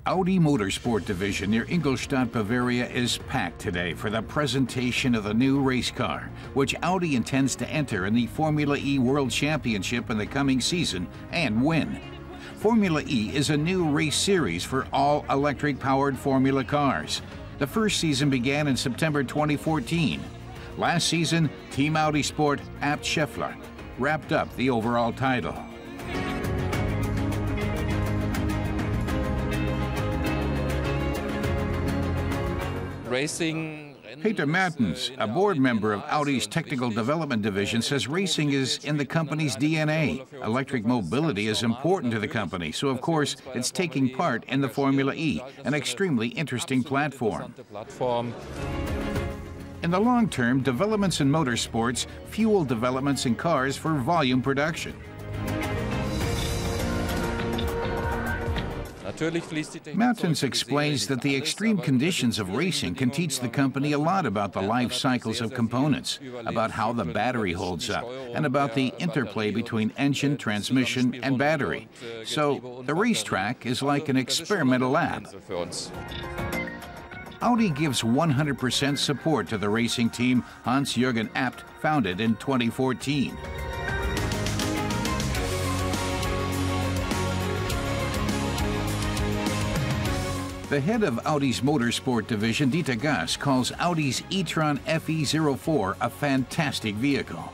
Audi Motorsport division near Ingolstadt, Bavaria is packed today for the presentation of the new race car, which Audi intends to enter in the Formula E World Championship in the coming season and win. Formula E is a new race series for all electric-powered Formula cars. The first season began in September 2014. Last season, Team Audi Sport Abt Scheffler wrapped up the overall title. Peter Mertens, a board member of Audi's technical development division, says racing is in the company's DNA. Electric mobility is important to the company, so of course it's taking part in the Formula E, an extremely interesting platform. In the long term, developments in motorsports fuel developments in cars for volume production. Mertens explains that the extreme conditions of racing can teach the company a lot about the life cycles of components, about how the battery holds up, and about the interplay between engine, transmission, and battery. So the racetrack is like an experimental lab. Audi gives 100% support to the racing team Hans-Jürgen Abt founded in 2014. The head of Audi's motorsport division, Dieter Gass, calls Audi's e-tron FE04 a fantastic vehicle.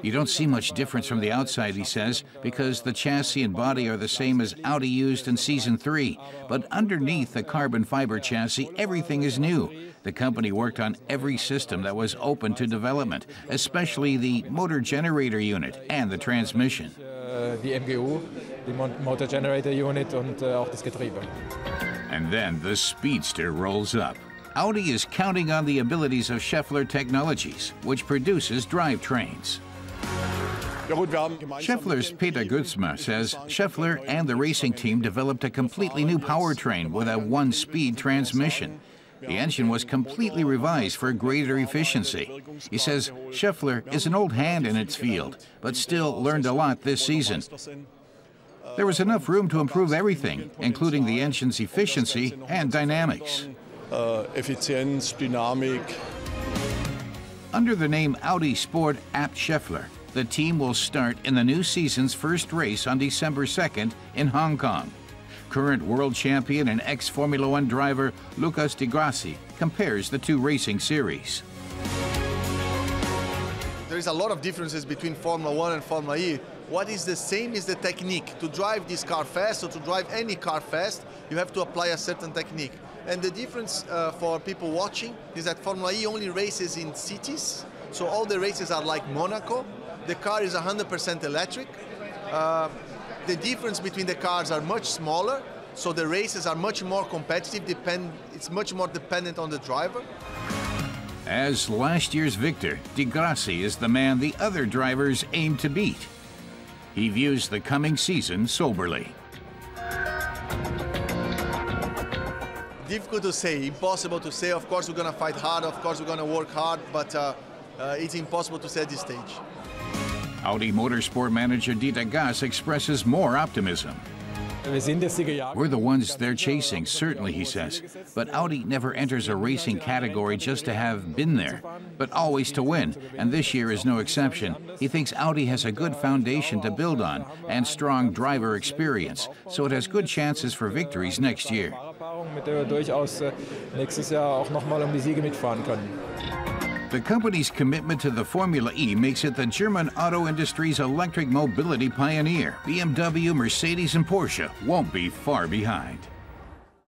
You don't see much difference from the outside, he says, because the chassis and body are the same as Audi used in Season 3. But underneath the carbon fiber chassis, everything is new. The company worked on every system that was open to development, especially the motor generator unit and the transmission. Die motor generator unit und auch das Getriebe. And then the Speedster rolls up. Audi is counting on the abilities of Scheffler Technologies, which produces drivetrains. Scheffler's Peter Gutzmer says Scheffler and the racing team developed a completely new powertrain with a one-speed transmission. The engine was completely revised for greater efficiency. He says Scheffler is an old hand in its field, but still learned a lot this season. There was enough room to improve everything, including the engine's efficiency and dynamics. Effizienz, Dynamik. Under the name Audi Sport Abt Scheffler, the team will start in the new season's first race on December 2nd in Hong Kong. Current world champion and ex-Formula One driver Lucas de Grassi compares the two racing series. There is a lot of differences between Formula One and Formula E. What is the same is the technique. To drive this car fast, or to drive any car fast, you have to apply a certain technique. And the difference for people watching is that Formula E only races in cities, so all the races are like Monaco. The car is 100% electric. The difference between the cars are much smaller, so the races are much more competitive. It's much more dependent on the driver. As last year's victor, de Grassi is the man the other drivers aim to beat. He views the coming season soberly. Difficult to say, impossible to say. Of course we're going to fight hard, of course we're going to work hard, but it's impossible to say at this stage. Audi Motorsport manager Dieter Gass expresses more optimism. We're the ones they're chasing, certainly, he says. But Audi never enters a racing category just to have been there, but always to win, and this year is no exception. He thinks Audi has a good foundation to build on and strong driver experience, so it has good chances for victories next year. The company's commitment to the Formula E makes it the German auto industry's electric mobility pioneer. BMW, Mercedes, and Porsche won't be far behind.